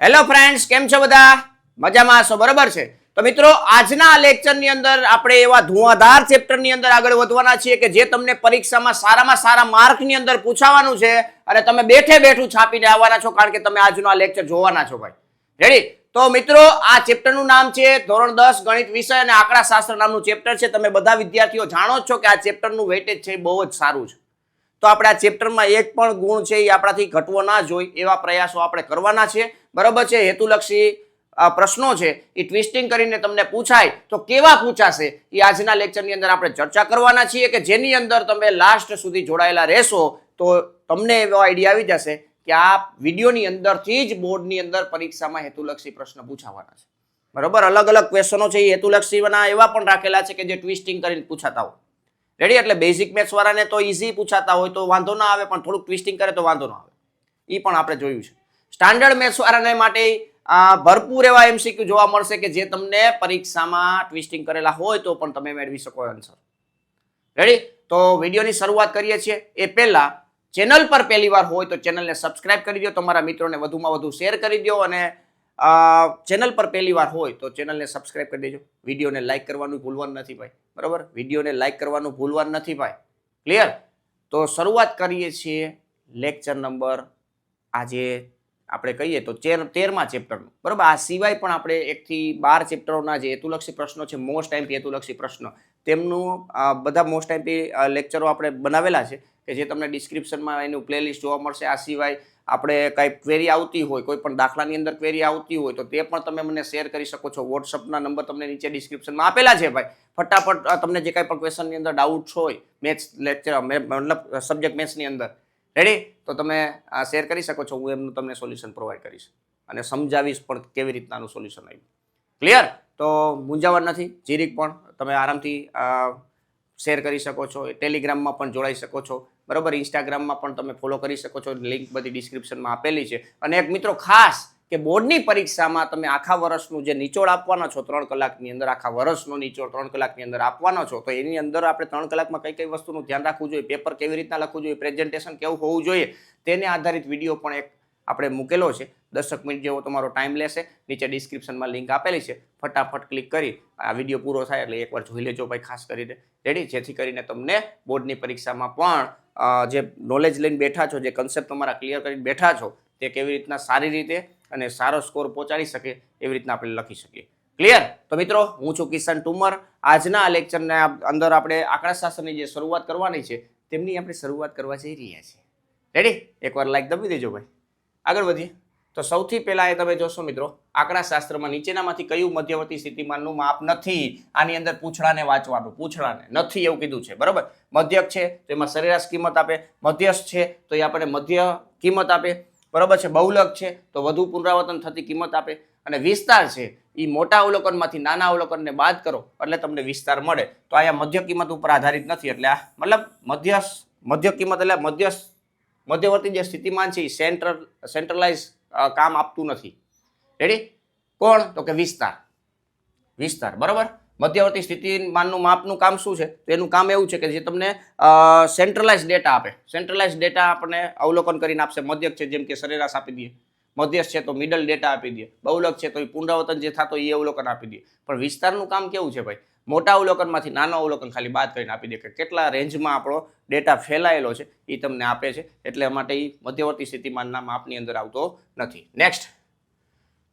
Hello friends, કેમ છો બધા? મજામાં હશો, બરાબર છે? તો મિત્રો, આજના લેક્ચરની અંદર આપણે એવા ધુઆધાર ચેપ્ટરની અંદર આગળ વધવાના છીએ કે જે તમને પરીક્ષામાં સારામાં સારા માર્કની અંદર પૂછાવાનું છે અને તમે બેઠે બેઠું છાપીને આવવાના છો, કારણ કે તમે આજનો આ લેક્ચર જોવાના છો ભાઈ. રેડી? તો મિત્રો, આ ચેપ્ટરનું નામ છે ધોરણ 10 ગણિત વિષય અને આંકડાશાસ્ત્ર નામનું ચેપ્ટર છે. તમે બધા વિદ્યાર્થીઓ જાણો જ છો કે આ ચેપ્ટરનું વેટેજ છે બહુ જ સારું છે. તો આપણે આ ચેપ્ટરમાં એક પણ ગુણ છે એ આપણાથી ઘટવો ના જોઈએ એવા પ્રયાસો આપણે કરવાના છે, બરાબર છે? હેતુલક્ષી પ્રશ્નો છે એ ટ્વિસ્ટિંગ કરીને તમને પૂછાય તો કેવા પૂછાશે એ આજના લેક્ચરની અંદર આપણે ચર્ચા કરવાના છીએ, કે જેની અંદર તમે લાસ્ટ સુધી જોડાયેલા રહેશો તો તમને એવો આઈડિયા આવી જશે કે આ વિડીયોની અંદરથી જ બોર્ડની અંદર પરીક્ષામાં હેતુલક્ષી પ્રશ્ન પૂછાવાના છે, બરાબર? અલગ અલગ ક્વેશ્ચનો છે એ હેતુલક્ષીના એવા પણ રાખેલા છે કે જે ટ્વિસ્ટિંગ કરીને પૂછાતા હોય. રેડી? એટલે બેઝિક મેથ્સ વાળાને તો ઈઝી પૂછાતા હોય તો વાંધો ના આવે, પણ થોડુંક ટ્વિસ્ટિંગ કરે તો વાંધો ના આવે. એ પણ આપણે જોયું છે. સ્ટાન્ડર્ડ મેથ્સ વાળાને માટે ભરપૂર એવા એમસીક્યુ જોવા મળશે કે જે તમને પરીક્ષામાં ટ્વિસ્ટિંગ કરેલા હોય તો પણ તમે મેળવી શકો આન્સર. રેડી? તો વિડીયોની શરૂઆત કરીએ છીએ એ પહેલા ચેનલ પર પહેલી વાર હોય તો ચેનલને સબસ્ક્રાઇબ કરી દો, તમારા મિત્રોને વધુમાં વધુ શેર કરી દો, અને ચેનલ પર પહેલી વાર હોય તો ચેનલને સબસ્ક્રાઇબ કરી દેજો. વિડીયોને લાઈક કરવાનું ભૂલવાનું નથી ભાઈ, બરાબર? વિડીયોને લાઈક કરવાનું ભૂલવાનું નથી ભાઈ. ક્લિયર? તો શરૂઆત કરીએ છીએ લેક્ચર નંબર આજે આપણે કહીએ તો 13મા ચેપ્ટરનું, બરાબર? આ સિવાય પણ આપણે 1 થી 12 ચેપ્ટરોના જે હેતુલક્ષી પ્રશ્નો છે, મોસ્ટ ટાઈમથી હેતુલક્ષી પ્રશ્નો, તેમનું બધા મોસ્ટ ટાઈમથી લેક્ચરો આપણે બનાવેલા છે કે જે તમને ડિસ્ક્રિપ્શનમાં એનું પ્લેલિસ્ટ જોવા મળશે. આ સિવાય આપણે કઈ ક્વેરી આવતી હોય, કોઈ પણ દાખલાની અંદર ક્વેરી આવતી હોય તો તે પણ તમે મને શેર કરી શકો છો. વોટ્સઅપના નંબર તમને નીચે ડિસ્ક્રિપ્શનમાં આપેલા છે ભાઈ. ફટાફટ તમને જે કાંઈ પણ ક્વેશ્ચનની અંદર ડાઉટ્સ હોય મેથ્સ લેક્ચર, મતલબ સબ્જેક્ટ મેથ્સની અંદર, રેડી? તો તમે શેર કરી શકો છો. હું એમનું તમને સોલ્યુશન પ્રોવાઈડ કરીશ અને સમજાવીશ પણ કેવી રીતનાનું સોલ્યુશન આવ્યું. ક્લિયર? તો મૂંઝાવણ નથી. જીરીક પણ તમે આરામથી શેર કરી શકો છો. ટેલિગ્રામમાં પણ જોડાઈ શકો છો, બરાબર? ઇન્સ્ટાગ્રામમાં પણ તમે ફોલો કરી શકો છો. લિંક બધી ડિસ્ક્રિપ્શનમાં આપેલી છે. અને એક મિત્રો ખાસ કે બોર્ડની પરીક્ષામાં તમે આખા વર્ષનું જે નિચોડ આપવાનો છો 3 કલાકની અંદર, આખા વર્ષનો નિચોડ 3 કલાકની અંદર આપવાનો છો, તો એની અંદર આપણે 3 કલાકમાં કઈ કઈ વસ્તુનું ધ્યાન રાખવું જોઈએ, પેપર કેવી રીતના લખવું જોઈએ, પ્રેઝન્ટેશન કેવું હોવું જોઈએ, તેને આધારિત વિડીયો પણ એક આપણે મૂકેલો છે. 10 મિનિટ જેવો તમારો ટાઈમ લેશે. નીચે ડિસ્ક્રિપ્શનમાં લિંક આપેલી છે, ફટાફટ ક્લિક કરી આ વિડીયો પૂરો થાય એટલે એકવાર જોઈ લેજો ભાઈ, ખાસ કરીને. રેડી? જેથી કરીને તમને બોર્ડની પરીક્ષામાં પણ જે નોલેજ લઈને બેઠા છો, જે કન્સેપ્ટ તમારા ક્લિયર કરીને બેઠા છો, તે કેવી રીતના સારી રીતે અને સારો સ્કોર પહોંચાડી શકે એવી રીતના આપણે લખી શકીએ. ક્લિયર? તો મિત્રો, હું છું કિશન ઠુમર. આજના આ લેક્ચરના અંદર આપણે આંકડાશાસ્ત્રની જે શરૂઆત કરવાની છે તેમની આપણે શરૂઆત કરવા જઈ રહ્યા છીએ. રેડી? એકવાર લાઈક દબી દેજો ભાઈ. આગળ વધીએ તો સૌથી પહેલા એ તમે જોશો મિત્રો, આંકડાશાસ્ત્રમાં નીચેનામાંથી કયું મધ્યવર્તી સ્થિતિમાનનું માપ નથી? આની અંદર પૂછડાને વાંચવાનું, પૂછડાને નથી એવું કીધું છે, બરાબર? મધ્યક છે તો એમાં સરેરાશ કિંમત આપે, મધ્યસ્થ છે તો એ આપણને મધ્ય કિંમત આપે, બરાબર છે? બહુલક છે તો વધુ પુનરાવર્તન થતી કિંમત આપે, અને વિસ્તાર છે એ મોટા અવલોકનમાંથી નાના અવલોકનને બાદ કરો એટલે તમને વિસ્તાર મળે. તો અહીંયા મધ્ય કિંમત ઉપર આધારિત નથી, એટલે આ મતલબ મધ્ય કિંમત એટલે મધ્યવર્તી જે સ્થિતિમાન છે એ સેન્ટ્રલાઇઝ કામ આપતું નથી. રેડી? કોણ? તો કે વિસ્તાર, બરાબર? મધ્યવર્તી સ્થિતિમાનનું માપનું કામ શું છે? તો એનું કામ એવું છે કે જે તમને સેન્ટ્રલાઇઝ ડેટા આપે. સેન્ટ્રલાઇઝ ડેટા આપણને અવલોકન કરીને આપશે. મધ્યક છે જેમ કે સરેરાશ આપી દઈએ, મધ્યસ્થ છે તો મિડલ ડેટા આપી દે, બહુલક છે તો એ પુનરાવર્તન જે થતો એ અવલોકન આપી દે. પણ વિસ્તારનું કામ કેવું છે ભાઈ? મોટા અવલોકનમાંથી નાનો અવલોકન ખાલી બાદ કરીને આપી દે કે કેટલા રેન્જમાં આપણો ડેટા ફેલાયેલો છે એ તમને આપે છે. એટલે માટે એ મધ્યવર્તી સ્થિતિમાનના માપની અંદર આવતો નથી. નેક્સ્ટ,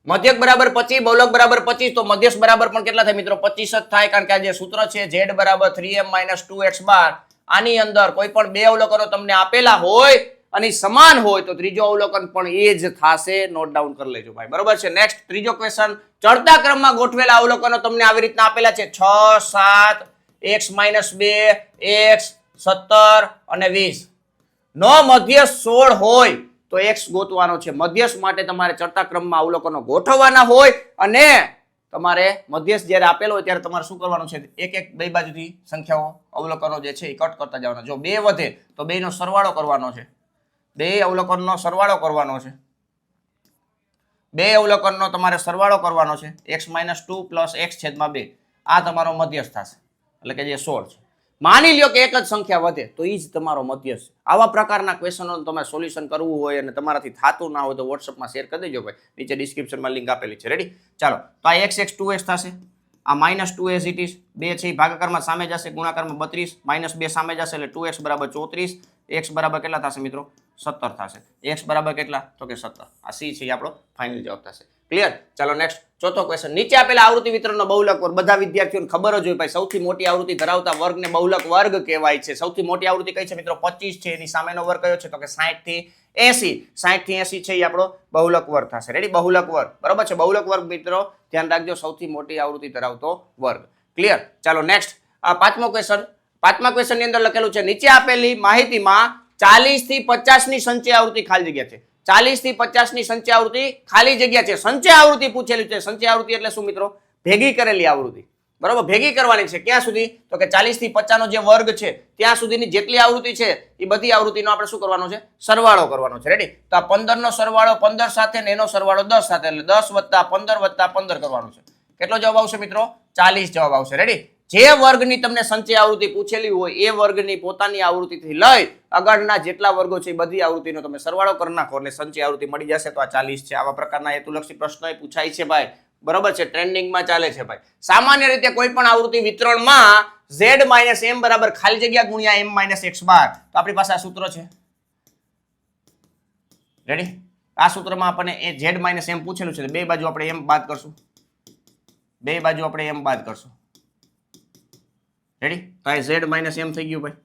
મધ્યક બરાબર 25, બહુલક બરાબર 25, તો મધ્યસ્થ બરાબર પણ કેટલા થાય મિત્રો? 25 જ થાય, કારણ કે આ જે સૂત્ર છે z બરાબર 3m - 2x બાર, આની અંદર કોઈ પણ બે અવલોકનો તમને આપેલા હોય અને સમાન હોય તો ત્રીજો અવલોકન પણ એ જ થશે. નોટ ડાઉન કરી લેજો ભાઈ, બરાબર છે? નેક્સ્ટ, ત્રીજો ક્વેશ્ચન, ચડતા ક્રમમાં ગોઠવેલા અવલોકનો તમને આવી રીતના આપેલા છે 6, 7, x - 2, x, 17 અને 20. નો મધ્યસ્થ 16 હોય તો x ગોતવાનો છે. મધ્યસ્થ માટે તમારે ચડતા ક્રમમાં અવલોકનો ગોઠવવાના હોય અને તમારે મધ્યસ્થ જ્યારે આપેલો હોય ત્યારે તમારે શું કરવાનું છે? એક બે બાજુથી સંખ્યાઓ અવલોકનો જે છે એ કટ કરતા જવાના. જો બે વધે તો બેનો સરવાળો કરવાનો છે. બે અવલોકનનો સરવાળો કરવાનો છે. બે અવલોકનનો તમારે સરવાળો કરવાનો છે. x - 2 + x/2 આ તમારો મધ્યસ્થ થશે, એટલે કે જે 16 છે. માની લ્યો કે એક જ સંખ્યા વધે તો એ જ તમારો મધ્યક છે. આવા પ્રકારના ક્વેશ્ચનોનું તમારે સોલ્યુશન કરવું હોય અને તમારાથી થતું ના હોય તો વોટ્સઅપમાં શેર કરી દેજો ભાઈ, નીચે ડિસ્ક્રિપ્શનમાં લિંક આપેલી છે. રેડી? ચાલો, તો આ x 2x થશે, આ -2 એઝ ઇટ ઇઝ, 2 છે એ ભાગાકારમાં સામે જશે, ગુણાકારમાં 32, -2 સામે જશે એટલે 2x બરાબર 34, x બરાબર કેટલા થશે મિત્રો? 17 થશે. x બરાબર કેટલા? તો કે 17. આ c છે એ આપણો ફાઇનલ જવાબ થશે. ક્લિયર? ચાલો નેક્સ્ટ ચોથો ક્વેશ્ચન. નીચે આપેલા આવૃત્તિ વિતરણનો બહુલક વર્ગ, બધા વિદ્યાર્થીઓને ખબર જ હોય ભાઈ, સૌથી મોટી આવૃત્તિ ધરાવતા વર્ગને બહુલક વર્ગ કહેવાય છે. સૌથી મોટી આવૃત્તિ કઈ છે મિત્રો? 25 છે. એની સામેનો વર્ગ કયો છે? તો કે 60 થી 80. 60 થી 80 છે એ આપણો બહુલક વર્ગ થશે. રેડી? બહુલક વર્ગ, બરાબર છે. બહુલક વર્ગ મિત્રો ધ્યાન રાખજો, સૌથી મોટી આવૃત્તિ ધરાવતો વર્ગ. ક્લિયર? ચાલો નેક્સ્ટ પાંચમો ક્વેશ્ચન. પાંચમા ક્વેશ્ચન ની અંદર લખેલું છે, નીચે આપેલી માહિતીમાં 40 થી 50 ની સંચય આવૃત્તિ ખાલી જગ્યા છે. 40 થી 50 ની સંચય આવૃત્તિ ખાલી જગ્યા છે. સંચય આવૃત્તિ પૂછેલી છે. સંચય આવૃત્તિ એટલે શું મિત્રો? ભેગી કરેલી આવૃત્તિ. બરાબર? ભેગી કરવાની છે. ક્યાં સુધી? તો કે 40 થી 50 નો જે વર્ગ છે ત્યાં સુધીની જેટલી આવૃત્તિ છે એ બધી આવૃત્તિનો આપણે શું કરવાનો છે? સરવાળો કરવાનો છે. રેડી? તો આ 15 નો સરવાળો 15 સાથે ને એનો સરવાળો 10 સાથે, એટલે 10 + 15 + 15 કરવાનો છે. કેટલો જવાબ આવશે મિત્રો? 40 જવાબ આવશે. રેડી? જે વર્ગની તમને સંચય આવૃત્તિ પૂછેલી હોય એ વર્ગની પોતાની આવૃત્તિથી લઈ આગળના જેટલા વર્ગો છે એ બધી આવૃત્તિનો તમે સરવાળો કરી નાખો એટલે સંચય આવૃત્તિ મળી જશે. તો આ 40 છે. આવા પ્રકારના હેતુલક્ષી પ્રશ્નો પૂછાય છે ભાઈ. બરોબર છે? ટ્રેન્ડિંગમાં ચાલે છે ભાઈ. સામાન્ય રીતે કોઈ પણ આવૃત્તિ વિતરણમાં z - m બરાબર ખાલી જગ્યા ગુણ્યા m - x બાર. તો આપણી પાસે આ સૂત્ર છે. રેડી? આ સૂત્રમાં આપણને એ z - m પૂછેલું છે. બે બાજુ આપણે m બાદ કરશું. બે બાજુ આપણે m બાદ કરશું. રેડી? તો આ z - m થઈ ગયું ભાઈ.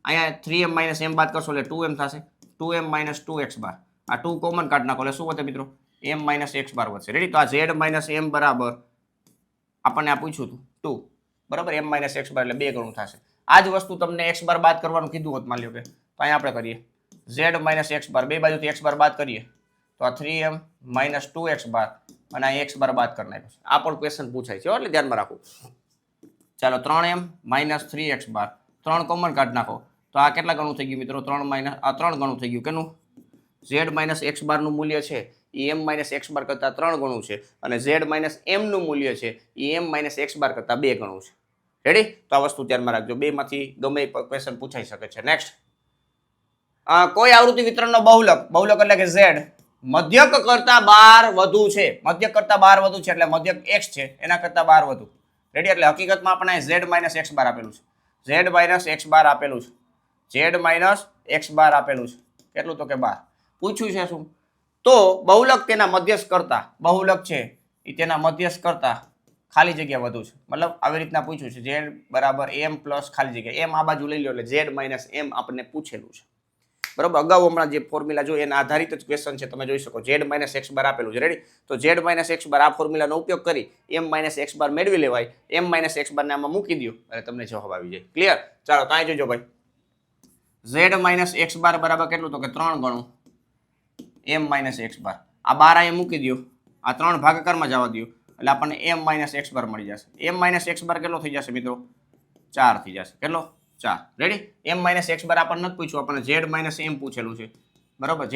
અહીંયા 3m - m બાદ કરશો એટલે 2m થશે. 2m - 2x બાર. આ 2 કોમન કાઢ નાખો એટલે શું વધે મિત્રો? m - x બાર વધશે. રેડી? તો આ z - m બરાબર આપણને આ પૂછ્યું હતું 2, બરાબર? m - x બાર એટલે 2 ગણું થશે. આ જ વસ્તુ તમને x બાર બાદ કરવાનું કીધું હોત માની લો કે, તો અહીંયા આપણે કરીએ z - x બાર, બે બાજુથી x બાર બાદ કરીએ તો આ 3m - 2x બાર અને આ x બાર બાદ કરી નાખ્યો. આ પણ ક્વેશ્ચન પૂછાય છે એટલે ધ્યાનમાં રાખો. ચાલો, 3m - 3x બાર, 3 કોમન કાઢ નાખો તો આ કેટલા ગણું થઈ ગયું મિત્રો? 3 - 3 ગણું થઈ ગયું. કેનું? z - x બાર નું મૂલ્ય છે એ m - x બાર કરતા 3 ગણું છે અને z - m નું મૂલ્ય છે એ m - x બાર કરતા 2 ગણું છે. રેડી? તો આ વસ્તુ ધ્યાનમાં રાખજો. બે માંથી ગમે ક્વેશ્ચન પૂછાઈ શકે છે. નેક્સ્ટ, કોઈ આવૃત્તિ વિતરણનો બહુલક, બહુલક એટલે કે z મધ્યક કરતા 12 વધુ છે. મધ્યક કરતા 12 વધુ છે એટલે મધ્યક x છે એના કરતા 12 વધુ. રેડી? એટલે હકીકતમાં આપણે z - x બાર આપેલું છે. z - x બાર આપેલું છે. z - x બાર આપેલું છે. કેટલું? તો કે 12. પૂછ્યું છે શું? તો બહુલક તેના મધ્યસ્થ કરતા, બહુલક છે એ તેના મધ્યસ્થ કરતા ખાલી જગ્યા વધુ છે. મતલબ આવી રીતના પૂછ્યું છે. z બરાબર m પ્લસ ખાલી જગ્યા. m આ બાજુ લઈ લો એટલે z - m આપણને પૂછેલું છે. બરાબર? અગાઉ હમણાં જે ફોર્મ્યુલા જો એના આધારિત જ ક્વેશ્ચન છે. તમે જોઈ શકો z - x બાર આપેલું છે. રેડી? તો z - x બાર આ ફોર્મ્યુલાનો ઉપયોગ કરી m - x બાર મેળવી લેવાય. m - x બાર ને આમાં મૂકી દો એટલે તમને જવાબ આવી જાય. ક્લિયર? ચાલો, તો અહીં જોજો ભાઈ, z - x બાર બરાબર કેટલું? તો કે 3 ગણું m - x બાર. આ 12 અહીંયા મૂકી દો, આ 3 ભાગાકારમાં જવા દો એટલે આપણને m - x બાર મળી જશે. m - x બાર કેટલો થઈ જશે મિત્રો? 4 થઈ જશે. કેટલો? 4. રેડી? m - x બાર આપણને નથી પૂછ્યું, આપણને z - m પૂછેલું છે. બરાબર? z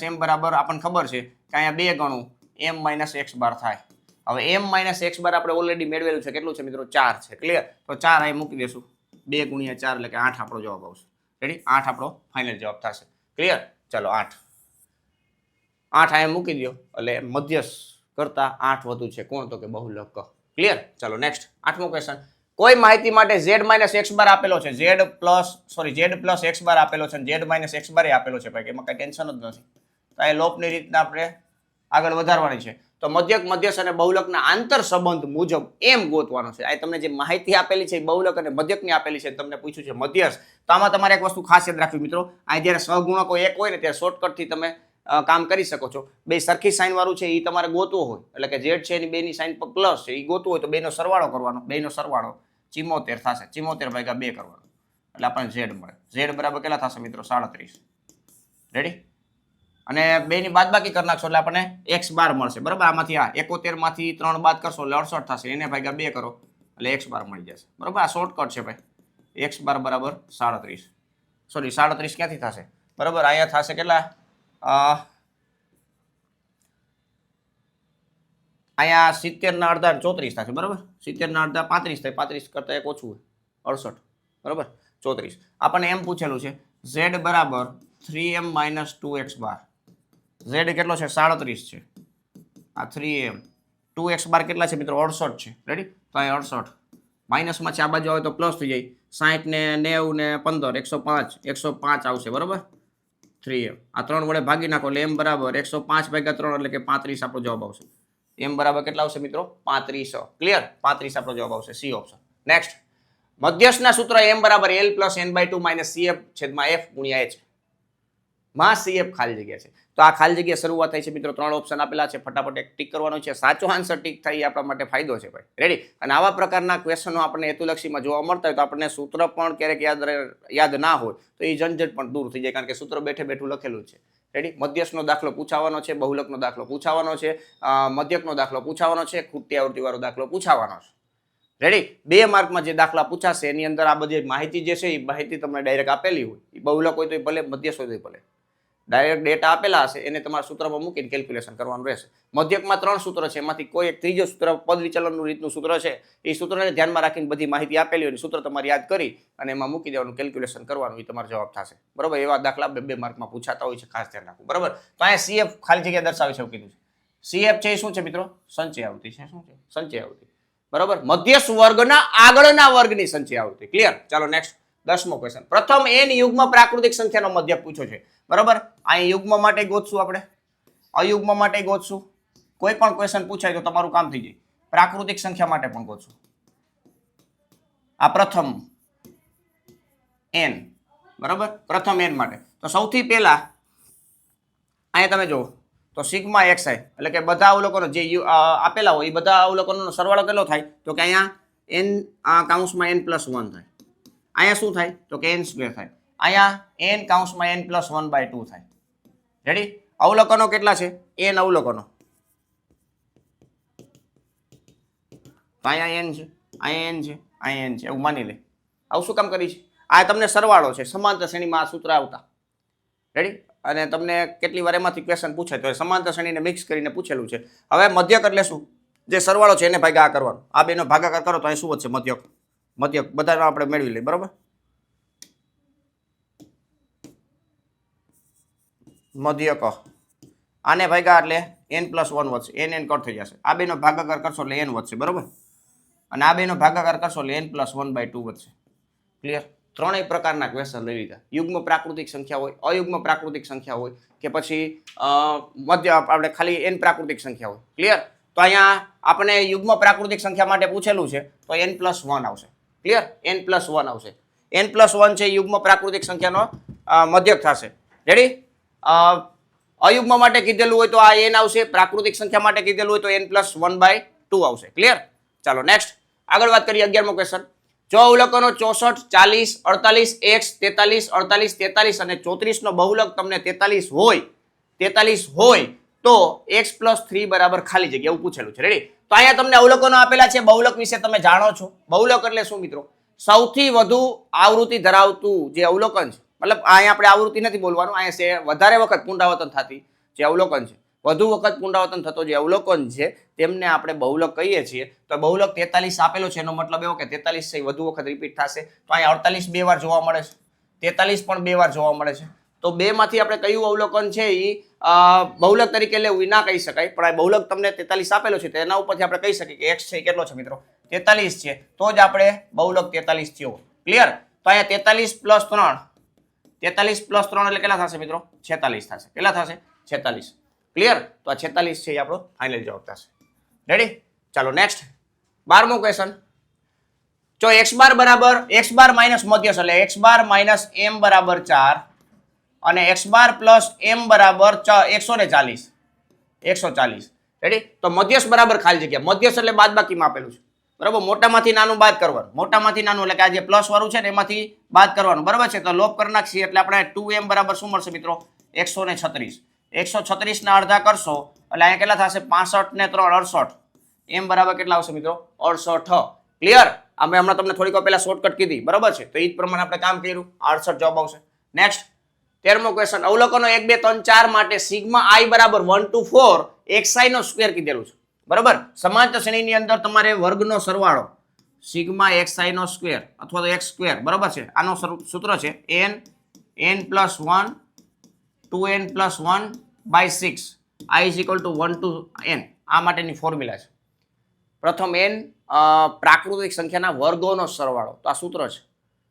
- m બરાબર આપણને ખબર છે કે અહીંયા 2 ગણું m - x બાર થાય. હવે m - x બાર આપણે ઓલરેડી મેળવેલું છે. કેટલું છે મિત્રો? 4 છે. ક્લિયર? તો 4 અહીં મૂકી દેશું. 2 ગુણ્યા 4 એટલે કે 8 આપણો જવાબ આવશે. રેડી? 8 આપણો ફાઇનલ જવાબ થશે. ક્લિયર? ચાલો, 8 અહીંયા મૂકી દો એટલે મધ્યસ્થ કરતા 8 વધુ છે. કોણ? તો કે બહુલક. ક્લિયર? ચાલો નેક્સ્ટ, આઠમો ક્વેશ્ચન. કોઈ માહિતી માટે z - x બાર આપેલો છે, z x બાર આપેલો છે, z - x બાર આપેલો છે ભાઈ, એમાં કઈ ટેન્શન જ નથી. તો એ લોપની રીતના આપણે આગળ વધારવાની છે. તો મધ્યક, મધ્યસ્થ અને બહુલકના આંતર સંબંધ મુજબ એમ ગોતવાનો છે. આ તમને જે માહિતી આપેલી છે બહુલક અને મધ્યકની આપેલી છે, તમને પૂછ્યું છે મધ્યસ્થ. તો આમાં તમારે એક વસ્તુ ખાસ યાદ રાખવી મિત્રો, આ જ્યારે સહગુણકો એક હોય ને ત્યારે શોર્ટકટથી તમે કામ કરી શકો છો. બે સરખી સાઈન વાળું છે એ તમારે ગોતવું હોય એટલે કે z છે એની બેની સાઈન પર પ્લસ છે એ ગોતવું હોય તો બેનો સરવાળો કરવાનો. બેનો સરવાળો 74 થશે. 74 ભાગ્યા 2 કરવાનો એટલે આપણને z મળે. z બરાબર કેટલા થશે મિત્રો? 37. રેડી? અને બેની બાદબાકી કરી નાખશો એટલે આપણને x બાર મળશે. બરાબર? આમાંથી આ 71 માંથી 3 બાદ કરશો એટલે 68 થશે. એને ભાગ્યા 2 કરો એટલે x બાર મળી જશે. બરાબર? આ શોર્ટકટ છે ભાઈ. x બાર બરાબર 37. સોરી, 37 ક્યાંથી થશે? બરાબર? અહીંયા થશે કેટલા? અહીંયા 70 ના અડધા 34 થશે. બરાબર? 70 ના અડધા 35 થાય. 35 કરતા એક ઓછું હોય 68. બરોબર 34 આપણને એમ પૂછેલું છે z બરાબર 3m - 2x બાર z કેટલો છે 37 છે આ 3m 2x બાર કેટલા છે મિત્રો 68 છે રેડી તો અહીં 68 માઇનસમાં છે આ બાજુ આવે તો પ્લસ થઈ જાય 60 ને 90 ને 15 105 આવશે બરોબર 3m આ 3 વડે ભાગી નાખો એટલે m બરાબર 105 ભાગ્યા 3 એટલે કે 35 આપણો જવાબ આવશે m બરાબર કેટલા આવશે મિત્રો 35 ક્લિયર 35 આપણો જવાબ આવશે સી ઓપ્શન નેક્સ્ટ મધ્યસ્થના સૂત્ર m બરાબર l + n/2 - cf છેદમાં f ગુણ્યા h માં cf ખાલી જગ્યા છે તો આ ખાલી જગ્યા શરૂઆત થાય છે મિત્રો 3 ઓપ્શન આપેલા છે ફટાફટ એક ટીક કરવાનો છે સાચો આન્સર ટીક થાય એ આપણા માટે ફાયદો છે ભાઈ રેડી અને આવા પ્રકારના ક્વેશ્ચનો આપણને હેતુલક્ષીમાં જોવા મળતા હોય તો આપણને સૂત્ર પણ ક્યારેક યાદ ના હોય તો એ ઝંઝટ પણ દૂર થઈ જાય કારણ કે સૂત્ર બેઠે બેઠું લખેલું છે રેડી મધ્યસ્થનો દાખલો પૂછાવાનો છે બહુલકનો દાખલો પૂછાવાનો છે મધ્યકનો દાખલો પૂછાવાનો છે ખૂટતી આવૃત્તિવાળો દાખલો પૂછાવાનો છે રેડી 2 માર્કમાં જે દાખલા પૂછાશે એની અંદર આ બધી માહિતી જે છે એ માહિતી તમને ડાયરેક્ટ આપેલી હોય એ બહુલક હોય તો ભલે મધ્યસ્થ હોય તો ભલે ડાયરેક્ટ ડેટા આપેલા હશે એને તમારા સૂત્રમાં મૂકીને કેલ્ક્યુલેશન કરવાનું રહેશે મધ્યકમાં 3 સૂત્ર છે એમાંથી કોઈ એક ત્રીજો સૂત્ર પદ વિચલનનું રીતનું સૂત્ર છે એ સૂત્રને ધ્યાનમાં રાખીને બધી માહિતી આપેલી હોય સૂત્ર તમારે યાદ કરી અને એમાં મૂકી દેવાનું કેલ્ક્યુલેશન કરવાનું એ તમારો જવાબ થશે બરોબર એવા દાખલા 2 માર્કમાં પૂછાતા હોય છે ખાસ ધ્યાન રાખવું બરોબર તો અહીંયા સીએફ ખાલી જગ્યા દર્શાવે છે એવું કીધું છે સીએફ છે એ શું છે મિત્રો સંચય આવૃત્તિ છે શું છે સંચય આવૃત્તિ બરોબર મધ્યસ્થ વર્ગના આગળના વર્ગની સંચય આવૃત્તિ ક્લિયર ચાલો નેક્સ્ટ 10મો ક્વેશ્ચન પ્રથમ n યુગ્મ પ્રાકૃતિક સંખ્યાનો મધ્યક પૂછ્યો છે બરોબર અહીં યુગ્મ માટે ગોતશું આપણે અયુગ્મ માટે ગોતશું કોઈ પણ ક્વેશ્ચન પૂછાય તો તમારું કામ થઈ જાય પ્રાકૃતિક સંખ્યા માટે પણ ગોતશું આ પ્રથમ n બરોબર પ્રથમ n માટે તો સૌથી પહેલા અહીંયા તમે જુઓ તો સિગ્મા xi એટલે કે બધા અવલોકનો જે આપેલા હોય એ બધા અવલોકનોનો સરવાળો કેટલો થાય તો કે અહીંયા n કૌંસમાં n + 1 થાય અહીંયા શું થાય તો કે n² થાય અહીંયા n કૌંસમાં n + 1/2 થાય રેડી અવલોકનો કેટલા છે n અવલોકનો તો અહીંયા n છે અહીંયા n છે અહીંયા n છે એવું માની લે આવું શું કામ કરી છે આ તમને સરવાળો છે સમાંતર શ્રેણીમાં આ સૂત્ર આવતા રેડી અને તમને કેટલી વાર એમાંથી ક્વેશ્ચન પૂછે તો સમાંતર શ્રેણીને મિક્સ કરીને પૂછેલું છે હવે મધ્યક એટલે શું જે સરવાળો છે એને ભાગાકાર કરવાનો આ બેનો ભાગાકાર કરો તો અહીં શું વધશે મધ્યક મધ્યક બધાનો આપણે મેળવી લઈએ બરોબર મધ્યક આને ભાગ્યા એટલે n + 1 વધશે n કટ થઈ જશે આ બેનો ભાગાકાર કરશો એટલે n વધશે બરોબર અને આ બેનો ભાગાકાર કરશો એટલે n + 1/2 વધશે ક્લિયર ત્રણેય પ્રકારના ક્વેશ્ચન લઈ લીધા યુગ્મ પ્રાકૃતિક સંખ્યા હોય અયુગ્મ પ્રાકૃતિક સંખ્યા હોય કે પછી મધ્ય આપણે ખાલી n પ્રાકૃતિક સંખ્યા હોય ક્લિયર તો અહીંયા આપણે યુગ્મ પ્રાકૃતિક સંખ્યા માટે પૂછેલું છે તો n + 1 આવશે ક્લિયર n + 1 આવશે n + 1 છે યુગ્મ પ્રાકૃતિક સંખ્યાનો મધ્યક થશે રેડી અયુગ્મ માટે કીધેલું હોય તો આ n આવશે પ્રાકૃતિક સંખ્યા માટે કીધેલું હોય તો n + 1/2 આવશે ક્લિયર ચાલો નેક્સ્ટ આગળ વાત કરીએ 11મો ક્વેશ્ચન જો અવલોકનો 64 40 48 x 43 48 43 અને 34 નો બહુલક તમને 43 હોય તો x + 3 બરાબર ખાલી જગ્યા એવું પૂછેલું છે રેડી તો અહીંયા તમને અવલોકનો આપેલા છે બહુલક વિશે તમે જાણો છો બહુલક એટલે શું મિત્રો સૌથી વધુ આવૃત્તિ ધરાવતું જે અવલોકન છે મતલબ અહીંયા આપણે આવૃત્તિ નથી બોલવાનું અહીંયા છે વધારે વખત પુનરાવર્તન થતી જે અવલોકન છે વધુ વખત પુનરાવર્તન થતો જે અવલોકન છે તેમને આપણે બહુલક કહીએ છીએ તો બહુલક 43 આપેલો છે એનો મતલબ એવો કે 43 છે વધુ વખત રિપીટ થશે તો અહીંયા 48 2 વાર જોવા મળે છે 43 પણ 2 વાર જોવા મળે છે તો બે માંથી આપણે કયું અવલોકન છે એ બહુલક તરીકે લેવું ના કહી શકાય પણ આ બહુલક તમને 43 આપેલો છે તો એના ઉપરથી આપણે કહી શકીએ કે x છે કેટલો છે મિત્રો 43 છે તો જ આપણે બહુલક 43 થયો ક્લિયર તો અહીંયા 43 + 3 એટલે કેટલા થશે મિત્રો 46 થશે કેટલા થશે 46 ક્લિયર તો આ 46 છે એ આપણો ફાઇનલ જવાબ થશે રેડી ચાલો નેક્સ્ટ 12મો ક્વેશ્ચન જો x બાર બરાબર x બાર માઇનસ મધ્યસ્થ એટલે x બાર માઇનસ m બરાબર 4 અને x બાર પ્લસ m બરાબર 140 રેડી તો મધ્યસ્થ બરાબર ખાલી જગ્યા મધ્યસ્થ એટલે બાદબાકીમાં આપેલું છે બરાબર મોટામાંથી નાનું બાદ કરવાનું મોટામાંથી નાનું એટલે કે આ જે પ્લસ વાળું છે ને એમાંથી બાદ કરવાનું બરાબર છે તો લોપ કરી નાખીએ એટલે આપણે 2m બરાબર શું મળશે મિત્રો 136 136 ના અડધા કરશો એટલે અહીંયા કેટલા થશે 65 ને 3 68 m બરાબર કેટલા આવશે મિત્રો 68 ક્લિયર અમે હમણાં તમને થોડીક વાર પહેલા શોર્ટકટ કીધી બરાબર છે તો એ જ પ્રમાણે આપણે કામ કર્યું 68 જવાબ આવશે નેક્સ્ટ 13મો ક્વેશ્ચન અવલોકનો 1 2 3 4 માટે સિગ્મા i બરાબર 1 to 4 xi નો સ્ક્વેર કીધેલું છે બરાબર સમાંતર શ્રેણીની અંદર તમારે વર્ગનો સરવાળો સિગ્મા xi નો સ્ક્વેર અથવા તો x સ્ક્વેર બરોબર છે. આનો સૂત્ર છે n plus 1 2n plus 1 by 6 i is equal to 1 to n. આ માટેની ફોર્મ્યુલા છે. પ્રથમ n પ્રાકૃતિક સંખ્યાના વર્ગોનો સરવાળો. તો આ સૂત્ર છે.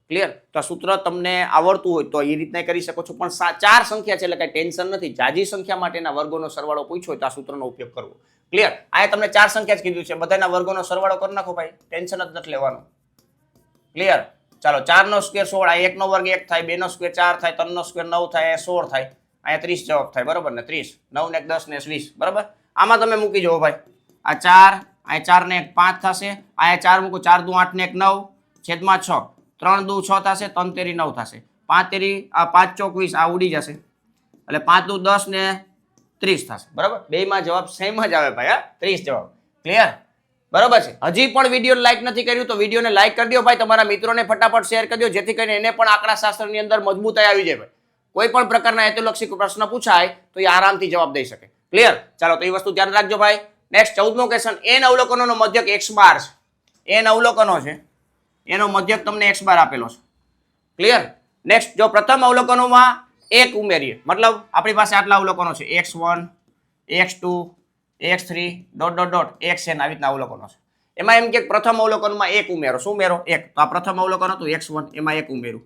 ક્લિયર? તો આ સૂત્ર તમને આવડતું હોય તો એ રીતના કરી શકો છો, પણ 4 સંખ્યા છે એટલે કઈ ટેન્શન નથી. જાજી સંખ્યા માટેના વર્ગોનો સરવાળો પૂછ્યો હોય તો આ સૂત્રનો ઉપયોગ કરવો. ક્લિયર? આ તમને 4 સંખ્યા જ કીધું છે, બધાના વર્ગોનો સરવાળો કરી નાખો ભાઈ, ટેન્શન જ નથી લેવાનું. ક્લિયર? ચાલો 4 નો સ્ક્વેર 16, આ 1 નો વર્ગ 1 થાય, 2 નો સ્ક્વેર 4 થાય, 3 નો સ્ક્વેર 9 થાય, 16 થાય, અહીંયા 30 જવાબ થાય બરોબર ને? 30 9 ને 1 10 ને 20 બરાબર. આમાં તમે મૂકી જવો ભાઈ. આ 4 અહીંયા 4 ને 1 5 થશે, અહીંયા 4 મૂકો, 4 દુ 8 ને 1 9 છેદમાં 6, 3 દુ 6 થશે, 3 તેરી 9 થશે, 5 તેરી આ 5 ચોક 20, આ ઉડી જશે એટલે 5 દુ 10 ને 30 થશે બરાબર. બેમાં જવાબ સેમ જ આવે ભાઈ. હા 30 જવાબ. ક્લિયર? બરાબર છે. હજી પણ વિડીયો લાઈક નથી કર્યું તો વિડીયોને લાઈક કરી દો ભાઈ, તમારા મિત્રોને ફટાફટ શેર કરી દો, જેથી કરીને એને પણ આંકડાશાસ્ત્રની અંદર મજબૂતાઈ આવી જાય ભાઈ. કોઈ પણ પ્રકારના હેતુલક્ષી પ્રશ્ન પૂછાય તો એ આરામથી જવાબ દઈ શકે. ક્લિયર? ચાલો તો એ વસ્તુ ધ્યાન રાખજો ભાઈ. નેક્સ્ટ 14મો ક્વેશ્ચન, n અવલોકનોનો મધ્યક x બાર છે. n અવલોકનો છે, એનો મધ્યક તમને x બાર આપેલો છે. ક્લિયર? નેક્સ્ટ જો પ્રથમ અવલોકનોમાં 1 ઉમેરીએ, મતલબ આપણી પાસે આટલા અવલોકનો છે, x1 x2 x3 dot dot dot xn આવી રીતના અવલોકનો છે. એમાં એમ કે પ્રથમ અવલોકનમાં 1 ઉમેરો. શું ઉમેરો? 1. તો આ પ્રથમ અવલોકન હતું x1, એમાં 1 ઉમેરું.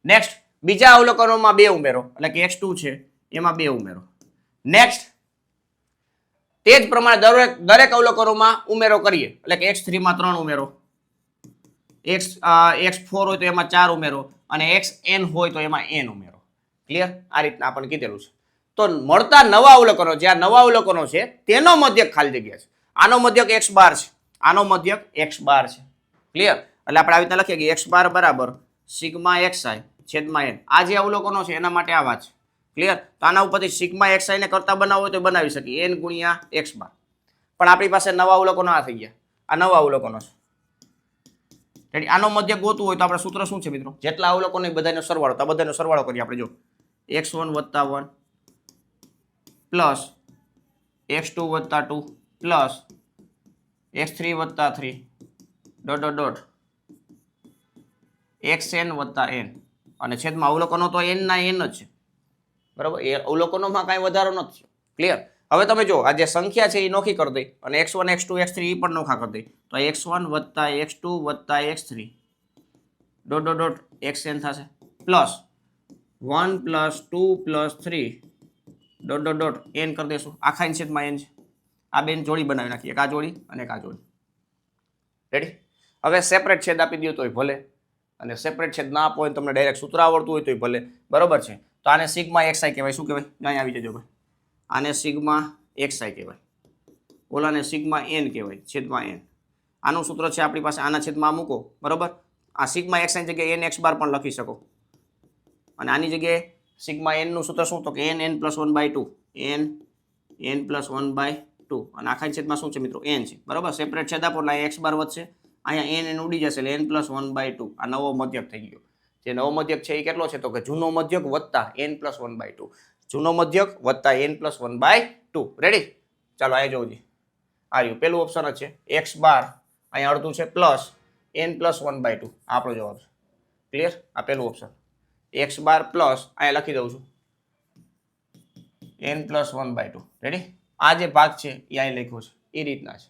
નેક્સ્ટ બીજા અવલોકનોમાં 2 ઉમેરો, એટલે કે x2 છે એમાં 2 ઉમેરો. નેક્સ્ટ તે જ પ્રમાણે દરેક અવલોકનોમાં ઉમેરો કરીએ, એટલે કે x3 માં 3 ઉમેરો, x4 હોય તો એમાં 4 ઉમેરો, અને xn હોય તો એમાં n ઉમેરો. ક્લિયર? આ રીતના આપણને કીધેલું છે. તો મળતા નવા અવલોકનો, જે આ નવા અવલોકનો છે તેનો મધ્યક ખાલી જગ્યા છે. આનો મધ્યક x બાર છે, આનો મધ્યક x બાર છે. ક્લિયર? એટલે આપણે આવી રીતના લખીએ કે x બાર બરાબર સિગ્મા xi છેદમાં n. આ જે અવલોકનો છે એના માટે આવા છે. ક્લિયર? તો આના ઉપરથી સિગ્મા xi ને કરતા બનાવવો હોય તો બનાવી શકીએ, n ગુણ્યા x બાર. પણ આપણી પાસે નવા અવલોકનો આ થઈ ગયા, આ નવા અવલોકનો છે. આનો મધ્યક ગોતવું હોય તો આપણે સૂત્ર શું છે મિત્રો? જેટલા અવલોકનો બધાનો સરવાળો, તો બધાનો સરવાળો કરીએ આપણે. જો x1 વત્તા 1 પ્લસ x2 વત્તા 2 પ્લસ x3 વત્તા 3 ડોટ ડોટ ડોટ xn વત્તા n, અને છેદમાં અવલોકનો તો n ના n જ છે બરાબર. એ અવલોકનોમાં કાંઈ વધારો નથી. ક્લિયર? હવે તમે જો આ જે સંખ્યા છે એ નોખી કરી દઈ, અને x1 x2 x3 એ પણ નોખા કરી દઈ, તો x1 વત્તા x2 વત્તા x3 dot dot dot xn થશે, plus 1 plus 2 plus 3 dot dot dot n કરી દેશું. આખા છેદમાં n છે. આ બેન જોડી બનાવી નાખીએ, એક આ જોડી અને એક આ જોડી. રેડી? હવે સેપરેટ છેદ આપી દો તોય ભલે, અને સેપરેટ છેદ ના આપો હોય તમને ડાયરેક્ટ સૂત્ર આવડતું હોય તોય ભલે. બરોબર છે? તો આને સિગ્મા xi કહેવાય. શું કહેવાય? અહીં આવી જજો ભાઈ. આને સિગ્મા xi કહેવાય, ઓલાને સિગ્મા n કહેવાય છેદમાં n. આનું સૂત્ર છે આપણી પાસે, આના છેદમાં મૂકો બરોબર. આ સિગ્મા xi ની જગ્યાએ n x બાર પણ લખી શકો, અને આની જગ્યાએ સિગ્મા n નું સૂત્ર શું? તો કે n પ્લસ 1/2, n પ્લસ 1/2, અને આખા છેદમાં શું છે મિત્રો? n છે બરોબર. સેપરેટ છેદ આપો એટલે x બાર વધશે, અહીંયા n ઉડી જશે એટલે n પ્લસ 1/2. આ નવો મધ્યક થઈ ગયો. જે નવો મધ્યક છે એ કેટલો છે? તો કે જૂનો મધ્યક વત્તા n પ્લસ 1/2. જૂનો મધ્યક વત્તા n પ્લસ 1/2. રેડી? ચાલો અહીંયા જોવું. આ રહ્યું પેલું ઓપ્શન જ છે, x બાર અહીંયા અડધું છે પ્લસ n પ્લસ 1/2. આપણો જવાબ છે. ક્લિયર? આ પેલું ઓપ્શન x બાર પ્લસ અહીંયા લખી દઉં છું n પ્લસ 1/2. રેડી? આ જે ભાગ છે એ અહીં લખ્યો છે એ રીતના છે.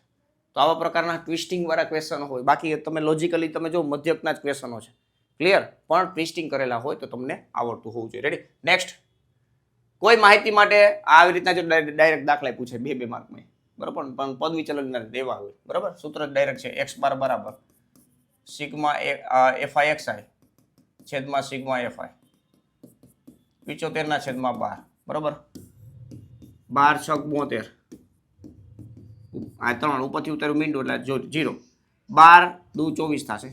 તો આવા પ્રકારના ટ્વિસ્ટિંગ વાળા ક્વેશ્ચનો હોય, બાકી તમે લોજિકલી તમે જો મધ્યકના જ ક્વેશ્ચનો છે. ક્લિયર? પણ ટ્વિસ્ટિંગ કરેલા હોય તો તમને આવડતું હોવું જોઈએ. રેડી? નેક્સ્ટ, કોઈ માહિતી માટે આવી રીતના જો ડાયરેક્ટ દાખલા પૂછે 2 માર્કમાં બરાબર, પણ પદ વિચલન દેવા હોય બરાબર. સૂત્ર ડાયરેક્ટ છે x બાર બરાબર સિગ્મા fi xi છેદમાં સિગ્મા fi 75 ના છેદમાં 12 બરાબર. 12 6 72, આ 3 ઉપરથી ઉતાર્યું મીંડું એટલે 0. 12 દુ 24 થશે,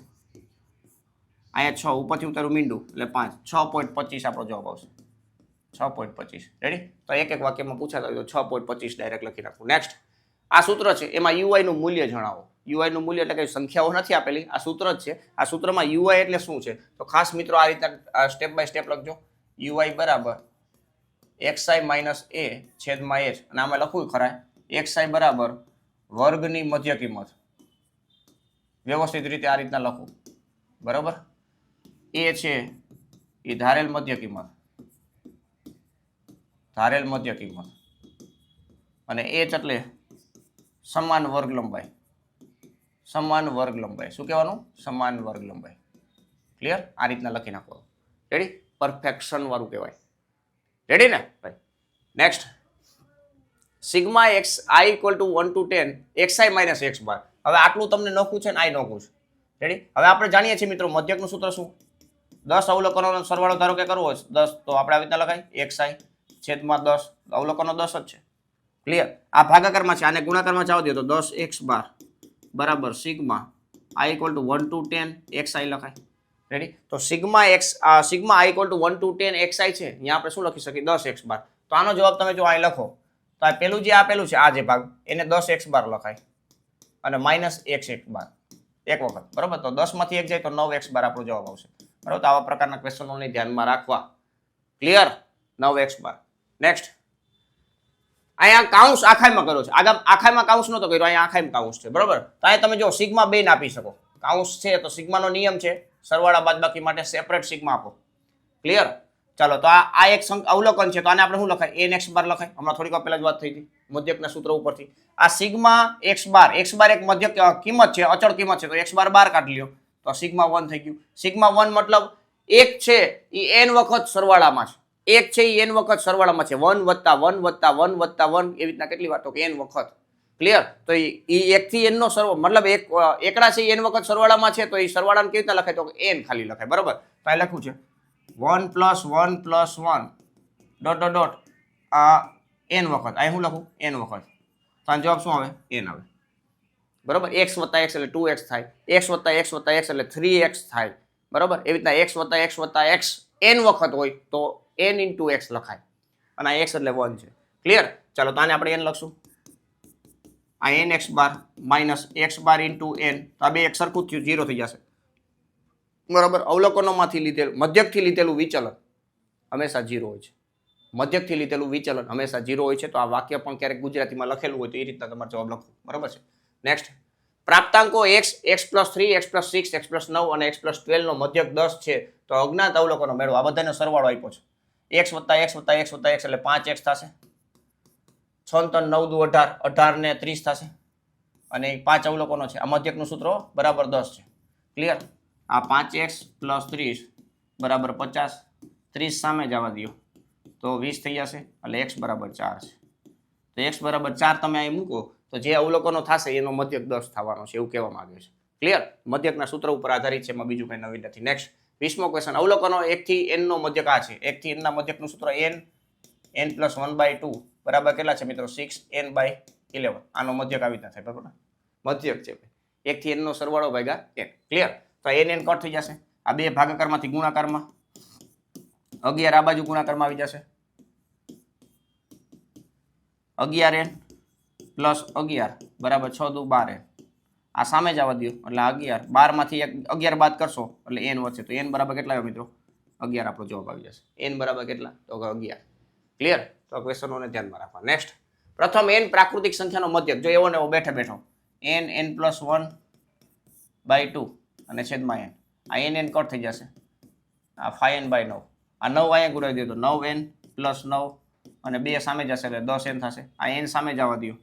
અહીંયા 6 ઉપરથી ઉતાર્યું મીંડું એટલે 5, 6.25 આપણો જવાબ આવશે. 6.25. રેડી? તો એક એક વાક્યમાં પૂછાતા હોય તો 6.25 ડાયરેક્ટ લખી નાખવું. નેક્સ્ટ, આ સૂત્ર છે એમાં ui નું મૂલ્ય જણાવો. ui નું મૂલ્ય એટલે કઈ સંખ્યાઓ નથી આપેલી, આ સૂત્ર જ છે. આ સૂત્રમાં ui એટલે શું છે? તો ખાસ મિત્રો આ રીતના સ્ટેપ બાય સ્ટેપ લખજો. ui બરાબર xi માઇનસ a છેદમાં h, અને આમાં લખવું ખરા xi બરાબર વર્ગની મધ્ય કિંમત વ્યવસ્થિત રીતે આ રીતના લખું, બરાબર. એ છે એ ધારેલ મધ્ય કિંમત, ધારેલ મધ્ય કિંમત, અને એચ એટલે સમાન વર્ગ લંબાઈ, સમાન વર્ગ લંબાઈ. શું કહેવાનું? સમાન વર્ગ લંબાઈ. ક્લિયર? આ રીતના લખી નાખો. રેડી? પરફેક્શન વાળું કહેવાય. રેડી ને ભાઈ? Next, sigma x i equal to 1 to 10 xi minus x bar. હવે આટલું તમને નોખું છે ને આઈ નોખું છે. રેડી? હવે આપણે જાણીએ છીએ મિત્રો મધ્યકનું સૂત્ર શું? 10 અવલોકનોનો સરવાળો ધારો કે કરવો હોય 10, તો આપણે આવી રીતના લખાય xi છેદમાં 10. અવલોકનો 10 જ છે. ક્લિયર? આ ભાગાકારમાં છે, આને ગુણાકારમાં જાવ દો તો 10 x બાર બરાબર sigma i equal to 1 to 10 xi લખાય. રેડી? તો sigma i equal to 1 to 10 xi છે, અહીંયા આપણે શું લખી શકીએ? 10 x બાર. તો આનો જવાબ તમે જો અહીં લખો તો આ પેલું જે આપેલું છે, આ જે ભાગ, એને 10 x બાર લખાય અને માઇનસ x બાર એક વખત, બરાબર. તો 10 માંથી 1 જાય તો 9 x બાર આપણો જવાબ આવશે, બરાબર. તો આવા પ્રકારના ક્વેશ્ચનોને ધ્યાનમાં રાખવા. ક્લિયર? 9 x બાર. નેક્સ્ટ, અહીંયા કાઉન્સ આખાઈમાં કર્યો છે, આગળ આખાઈમાં કાઉન્સ નતો કર્યો, અહીંયા આખાઈમાં કાઉન્સ છે, બરાબર. તો અહીંયા તમે જો સિગ્મા 2 આપી શકો. કાઉન્સ છે તો સિગ્માનો નિયમ છે સરવાળા બાદબાકી માટે સેપરેટ સિગ્મા આપો. ક્લિયર? ચાલો, તો આ એક અવલોકન છે, તો આને આપણે શું લખાય? n x બાર લખાય. હમણાં થોડીક વાર પહેલા જ વાત થઈ હતી મધ્યકના સૂત્ર ઉપરથી. આ સિગ્મા x બાર એક મધ્યક કિંમત છે, અચળ કિંમત છે, તો x બાર બાર કાઢી લ્યો તો સિગ્મા 1 થઈ ગયું. સિગ્મા 1 મતલબ એક છે એ n વખત સરવાળામાં છે, એક છે એ n વખત સરવાળામાં છે, 1 વત્તા 1 વત્તા 1 વત્તા 1 એવી રીતના કેટલી વાર? તો કે n વખત. ક્લિયર? તો એ 1 થી n નો સરવાળો મતલબ એકડા છે એ n વખત સરવાળામાં છે, તો એ સરવાળાને કેવી રીતના લખાય? તો n ખાલી લખાય, બરાબર. તો અહીં લખ્યું છે 1 + 1 + 1 ડોટ ડોટ ડોટ આ n વખત. અહીં હું લખું? n વખત. તો આનો જવાબ શું આવે? n આવે, બરાબર. x વત્તા x એટલે 2x થાય, x વત્તા x વત્તા x એટલે 3x થાય, બરાબર. એવી રીતના x વત્તા x વત્તા x n વખત હોય તો n into x લખાય, અને આ x એટલે 1 છે. ક્લિયર? ચાલો, તો આને આપણે n લખશું. આ n x bar minus x bar into n, તો આ બે એક સરખું થયું, 0 થઈ જશે, બરાબર. અવલોકનોમાંથી લીધેલું મધ્યકથી લીધેલું વિચલન હંમેશા 0 હોય છે. મધ્યકથી લીધેલું વિચલન હંમેશા 0 હોય છે. તો આ વાક્ય પણ ક્યારેક ગુજરાતીમાં લખેલું હોય તો એ રીતના તમારે જવાબ લખવું, બરાબર છે. નેક્સ્ટ, પ્રાપ્તાંકો x, x + 3, x + 6, x + 9 અને x + 12 નો મધ્યક 10 છે, તો અજ્ઞાત અવલોકનો મેળવો. આ બધાનો સરવાળો આપ્યો છે. x વત્તા x વત્તા x વત્તા x એટલે 5x થશે. 6 × 9 = 18, 18 ને 30 થશે, અને 5 અવલોકનો છે. આ મધ્યકનું સૂત્ર બરાબર 10 છે. ક્લિયર? આ 5x + 30 બરાબર 50, 30 સામે જવા દો તો 20 થઈ જશે, એટલે x બરાબર 4 છે. તો x બરાબર 4 તમે અહીં મૂકો તો જે અવલોકનો થશે એનો મધ્યક 10 થવાનો છે, એવું કહેવામાં આવ્યું છે. ક્લિયર? મધ્યકના સૂત્ર ઉપર આધારિત છે, એમાં બીજું કંઈ નવીન નથી. નેક્સ્ટ, 20મો ક્વેશ્ચન. અવલોકનો 1 થી n નો મધ્યક આ છે. 1 થી n ના મધ્યકનું સૂત્ર n + 1/2 બરાબર કેટલા છે મિત્રો? 6n/11. આનો મધ્યક આવી રીતના થાય, બરાબર. મધ્યક છે 1 થી n નો સરવાળો ભાગ્યા n. ક્લિયર? તો n કટ થઈ જશે. આ બે ભાગાકારમાંથી ગુણાકારમાં 11 આ બાજુ ગુણાકારમાં આવી જશે, 11n + 11 બરાબર 6 × 2 = 12n. આ સામે જ આવવા દો એટલે 11, 12 માંથી 11 બાદ કરશો એટલે n વધશે. તો n બરાબર કેટલા આવ્યો મિત્રો? 11 આપણો જવાબ આવી જશે. n બરાબર કેટલા? તો 11. ક્લિયર? તો ક્વેશ્ચનોને ધ્યાનમાં રાખવા. નેક્સ્ટ, પ્રથમ n પ્રાકૃતિક સંખ્યાનો મધ્યક. જો એવો ને એવો બેઠે બેઠો n + 1/2 અને છેદમાં n. આ n કટ થઈ જશે, આ 5n/9. આ 9 અહીંયા ગુણાવી દો તો 9n + 9 અને 2 સામે જશે એટલે 10n થશે. આ n સામે જવા દો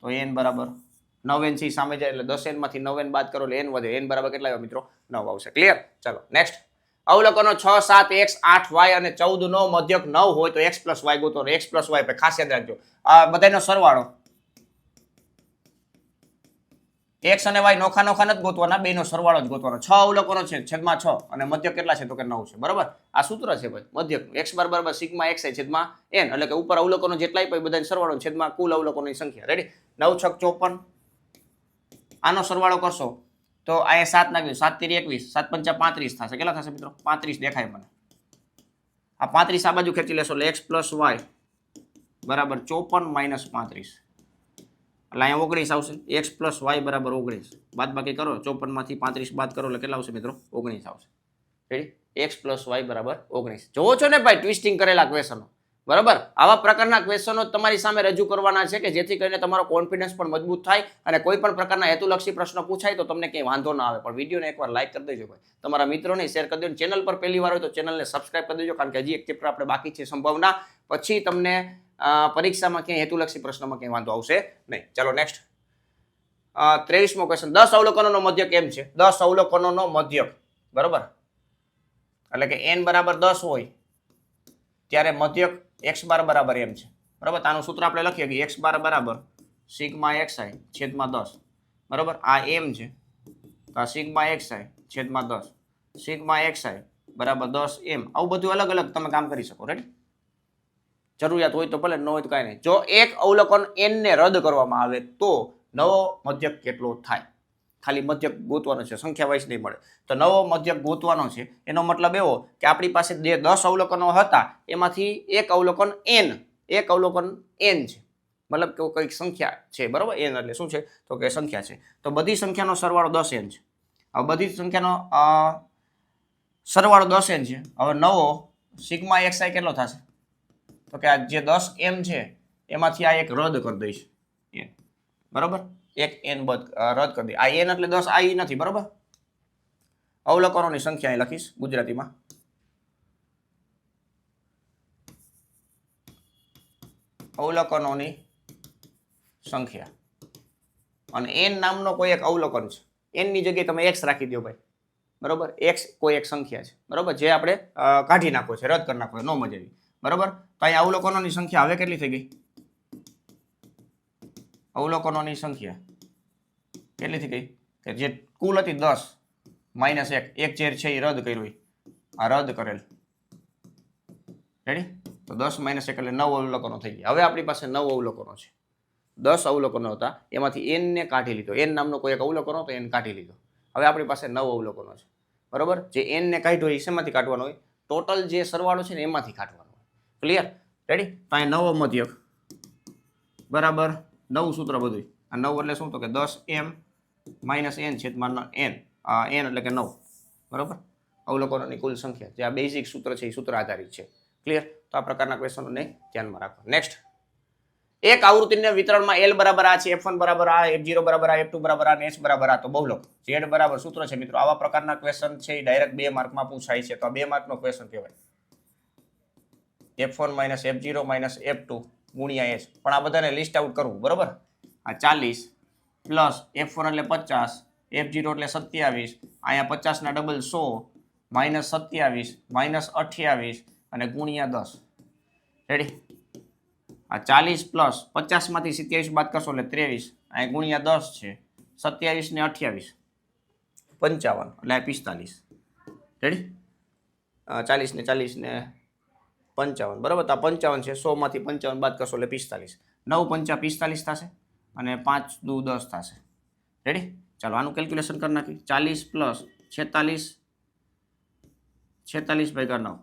તો n બરાબર 9n થી સામે જાય એટલે 10n માંથી 9n બાદ કરો એટલે n વધે. n બરાબર કેટલા આવ્યો મિત્રો? 9 આવશે. ક્લિયર? ચાલો નેક્સ્ટ, અવલોકનો 6, 7, x, 8, y અને 14 નો મધ્યક 9 હોય તો x + y ગોતો. x + y ખાસ યાદ રાખજો, આ બધાનો સરવાળો. x અને y નોખા નોખા નથી ગોતવાના, બેનો સરવાળો જ ગોતવાનો. 6 અવલોકનો છે, છેદમાં 6 અને મધ્યક કેટલા છે? તો કે 9 છે, બરાબર. આ સૂત્ર છે ભાઈ મધ્યક. x = સિગ્મા xi છેદમાં n, એટલે કે ઉપર અવલોકનો જેટલાય પછી બધાનો સરવાળો છેદમાં કુલ અવલોકનોની સંખ્યા. રેડી? 9 × 6 = 54. આનો સરવાળો કરશો તો અહીંયા 7 નાખ્યું, 7 × 3 = 21, 7 × 5 = 35 થશે. કેટલા થશે મિત્રો? 35 દેખાય મને. આ 35 આ બાજુ ખેંચી લેશો એટલે x + y બરાબર 54 - 35 એટલે અહીંયા 19 આવશે. x + y બરાબર 19. બાદ બાકી કરો, 54 માંથી 35 બાદ કરો એટલે કેટલા આવશે મિત્રો? 19 આવશે. રેડી? x + y બરાબર 19. જોવો છો ને ભાઈ ટ્વિસ્ટિંગ કરેલા ક્વેશ્ચનો. બરાબર, આવા પ્રકારના ક્વેશ્ચનો તમારી સામે રજૂ કરવાના છે કે જેથી કરીને તમારો કોન્ફિડન્સ પણ મજબૂત થાય અને કોઈ પણ પ્રકારના હેતુલક્ષી પ્રશ્ન પૂછાય તો તમને કંઈ વાંધો ના આવે. પણ વિડીયોને એકવાર લાઈક કરી દેજો ભાઈ, તમારા મિત્રોને શેર કરી દેજો. ચેનલ પર પહેલી વાર હોય તો ચેનલને સબસ્ક્રાઇબ કરી દેજો, કારણ કે હજી એક ચેપ્ટર આપણે બાકી છે સંભાવના. પછી તમને પરીક્ષામાં ક્યાંય હેતુલક્ષી પ્રશ્નમાં ક્યાંય વાંધો આવશે નહીં. ચાલો નેક્સ્ટ 23મો ક્વેશ્ચન. 10 અવલોકનોનો મધ્યક એમ છે. 10 અવલોકનોનો મધ્યક, બરાબર, એટલે કે n બરાબર 10 હોય ત્યારે મધ્યક x બાર બરાબર એમ છે. બરાબર, આનું સૂત્ર આપણે લખીએ કે x બાર બરાબર સિગ્મા xi છેદમાં 10. બરાબર, આ એમ છે તો આ સિગ્મા xi છેદમાં 10, સિગ્મા xi બરાબર 10 એમ. આવું બધું અલગ અલગ તમે કામ કરી શકો. રેડી, જરૂરિયાત હોય તો ભલે, ન હોય તો કાંઈ નહીં. જો એક અવલોકન n ને રદ કરવામાં આવે તો નવો મધ્યક કેટલો થાય? ખાલી મધ્યક ગોતવાનો છે, સંખ્યા વાઇઝ નહીં મળે. તો નવો મધ્યક ગોતવાનો છે એનો મતલબ એવો કે આપણી પાસે જે 10 અવલોકનો હતા એમાંથી એક અવલોકન n છે, મતલબ કે કંઈક સંખ્યા છે. બરાબર, n એટલે શું છે તો કે સંખ્યા છે. તો બધી સંખ્યાનો સરવાળો 10n છે. હવે બધી સંખ્યાનો સરવાળો 10n છે. હવે નવો સિગ્મા xi કેટલો થશે તો કે આ જે 10m છે એમાંથી આ એક રદ કરી દઈશ n. બરાબર, એક n રદ કરી દે. આ n એટલે 10 આ ઈ નથી. બરાબર, અવલોકનોની સંખ્યા અહીં લખીશ ગુજરાતીમાં. અવલોકનોની સંખ્યા અને n નામનો કોઈ એક અવલોકન છે. n ની જગ્યાએ તમે x રાખી દો ભાઈ. બરાબર, x કોઈ એક સંખ્યા છે. બરાબર, જે આપણે કાઢી નાખો છે, રદ કરી નાખો છે, નો મજા આવી. બરાબર, તો અહીં અવલોકનોની સંખ્યા હવે કેટલી થઈ ગઈ? અવલોકનોની સંખ્યા કેટલી થઈ ગઈ કે જે કુલ હતી 10 માઇનસ 1, એક જે છે એ રદ કર્યું, આ રદ કરેલ. રેડી, તો 10 માઇનસ 1 એટલે 9 અવલોકનો થઈ ગયા. હવે આપણી પાસે 9 અવલોકનો છે. 10 અવલોકનો હતા એમાંથી n ને કાઢી લીધો. n નામનો કોઈ એક અવલોકન હતો, n કાઢી લીધો. હવે આપણી પાસે 9 અવલોકનો છે. બરાબર, જે n ને કાઢ્યો હોય શેમાંથી કાઢવાનો હોય? ટોટલ જે સરવાળો છે ને એમાંથી કાઢવાનો હોય. ક્લિયર? રેડી, તો અહીં નવો મધ્યક બરાબર નવું સૂત્ર બધું. આ 9 એટલે શું તો કે 10m માઇનસ n છેદમાં n, n એટલે કે 9. બરાબર, અવલોકનોની કુલ સંખ્યા. જે આ બેઝિક સૂત્ર છે એ સૂત્ર આધારિત છે. ક્લિયર? તો આ પ્રકારના ક્વેશ્ચનોને ધ્યાનમાં રાખવા. નેક્સ્ટ, એક આવૃત્તિને વિતરણમાં l બરાબર આ છે, f1 બરાબર આ, f0 બરાબર આ, f2 બરાબર આ, h બરાબર આ. તો બહુલક z બરાબર સૂત્ર છે મિત્રો. આવા પ્રકારના ક્વેશ્ચન છે એ ડાયરેક્ટ 2 માર્કમાં પૂછાય છે. તો આ 2 માર્કનો ક્વેશ્ચન કહેવાય. f1 minus f0 minus f2 ગુણ્યા h. પણ આ બધાને લિસ્ટ આઉટ કરવું. બરાબર, આ 40 પ્લસ f1 એટલે 50, f0 એટલે 27, અહીંયા 50 ના ડબલ 100 માઇનસ 27 માઇનસ 28 અને ગુણ્યા 10. રેડી, આ 40 પ્લસ 50 માંથી 27 બાદ કરશો એટલે 23, અહીંયા ગુણ્યા 10 છે, 27 ને 28 55 એટલે 45. રેડી, 40 ને 40 ને 55. બરાબર, તો આ 55 છે, 100 માંથી 55 બાદ કરશો એટલે 45. 9 પંચા 45 થશે અને 5 દુ 10 થશે. રેડી, ચાલો આનું કેલ્ક્યુલેશન કરી નાખી. 40 પ્લસ 46 ભાગ્યા 9,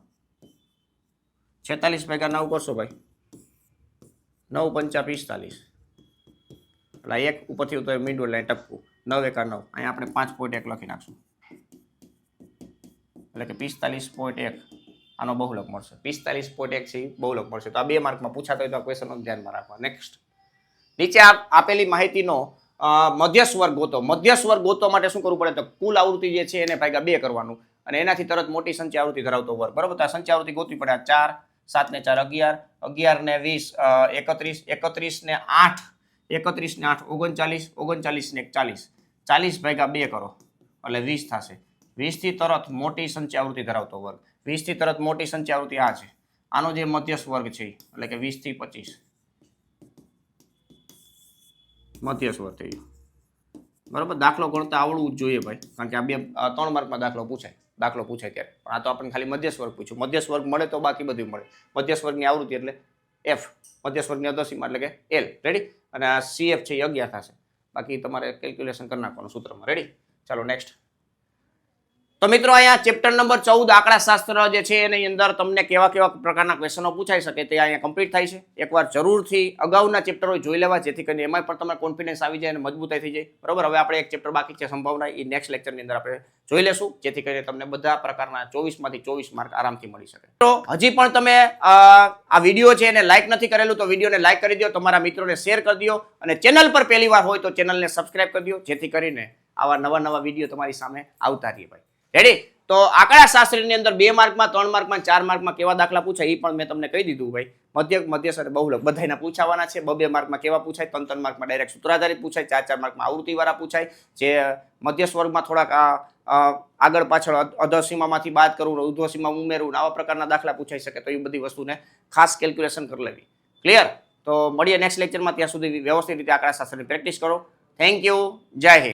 46 ભાગ્યા 9 કરશો ભાઈ, 9 પંચા 45 એટલે એક ઉપરથી ઉતર મીંડું લાઈન ટપકું, 9 એકા 9. અહીંયા આપણે 5.1 લખી નાખશું એટલે કે 45.1 આનો બહુલક મળશે. 45.1 છે એ બહુલક મળશે. તો આ 2 માર્કમાં પૂછાતો હોય તો આ ક્વેશ્ચનનો ધ્યાનમાં રાખવા. નેક્સ્ટ, નીચે આપેલી માહિતીનો મધ્યસ્થ વર્ગ ગોતો. મધ્યસ્થ વર્ગ ગોતવા માટે શું કરવું પડે તો કુલ આવૃત્તિ જે છે એને ભાગ્યા 2 કરવાનું અને એનાથી તરત મોટી સંખ્યા આવૃત્તિ ધરાવતો વર્ગ. બરાબર, તો આ સંખ્યા આવૃત્તિ ગોતવી પડે. આ 4, 7 ને 4 11, 11 ને 20 31, 31 ને 8, 31 ને 8 39, 39 ને 40, 40 ભાગ્યા 2 કરો એટલે 20 થશે. 20 થી તરત મોટી સંખ્યા આવૃત્તિ ધરાવતો વર્ગ. 20 થી તરત મોટી સંખ્યા આવૃત્તિ આ છે. આનો જે મધ્યસ્થ વર્ગ છે એટલે કે 20 થી 25 મધ્યસ્થ વર્ગ થઈ ગયો. બરાબર, દાખલો ગણતા આવડવું જ જોઈએ ભાઈ, કારણ કે આ 3 માર્કમાં દાખલો પૂછાય ત્યારે. પણ આ તો આપણને ખાલી મધ્યસ્થ વર્ગ પૂછ્યું. મધ્યસ્થ વર્ગ મળે તો બાકી બધું મળે. મધ્યસ્થ વર્ગની આવૃત્તિ એટલે f, મધ્યસ્થ વર્ગની અદસીમાં એટલે કે l. રેડી, અને આ cf છે એ 11 થશે. બાકી તમારે કેલ્ક્યુલેશન કરી નાખવાનું સૂત્રમાં. રેડી, ચાલો નેક્સ્ટ. તો મિત્રો અહીંયા ચેપ્ટર નંબર 14 આંકડાશાસ્ત્ર જે છે એની અંદર તમને કેવા કેવા પ્રકારના ક્વેશ્ચનો પૂછાઈ શકે તે અહીંયા કમ્પ્લીટ થાય છે. એકવાર જરૂરથી અગાઉના ચેપ્ટરો જોઈ લેવા, જેથી કરીને એમાં પણ તમને કોન્ફિડન્સ આવી જાય અને મજબૂતાઈ થઈ જાય. બરોબર, હવે આપણે એક ચેપ્ટર બાકી છે સંભાવના, એ નેક્સ્ટ લેક્ચરની અંદર આપણે જોઈ લેશું, જેથી કરીને તમને બધા પ્રકારના 24 માંથી 24 માર્ક આરામથી મળી શકે. તો હજી પણ તમે આ વિડીયો છે એને લાઈક નથી કરેલું તો વિડીયોને લાઈક કરી દો, તમારા મિત્રોને શેર કરી દો અને ચેનલ પર પહેલી વાર હોય તો ચેનલને સબસ્ક્રાઇબ કરી દો, જેથી કરીને આવા નવા વિડીયો તમારી સામે આવતા રહે ભાઈ. રેડી? તો આંકડાશાસ્ત્રની અંદર 2 માર્કમાં, 3 માર્કમાં, 4 માર્કમાં કેવા દાખલા પૂછાય એ પણ મેં તમને કહી દીધું ભાઈ. મધ્યક અને બહુલક બધાયના પૂછાવાના છે. 2 માર્કમાં કેવા પૂછાય, 3 માર્કમાં ડાયરેક્ટ સૂત્રાધારિત પૂછાય, 4 માર્કમાં આવૃત્તિવાળા પૂછાય, જે મધ્યસ્થ વર્ગમાં થોડાક આગળ પાછળ અધસીમામાંથી બાદ કરવું, ઉર્ધ્વસીમા ઉમેરવું, આવા પ્રકારના દાખલા પૂછાઈ શકે. તો એ બધી વસ્તુને ખાસ કેલ્ક્યુલેશન કરી લેવી. ક્લિયર? તો મળીએ નેક્સ્ટ લેક્ચરમાં. ત્યાં સુધી વ્યવસ્થિત રીતે આંકડાશાસ્ત્રની પ્રેક્ટિસ કરો. Thank you. જય હિન્દ.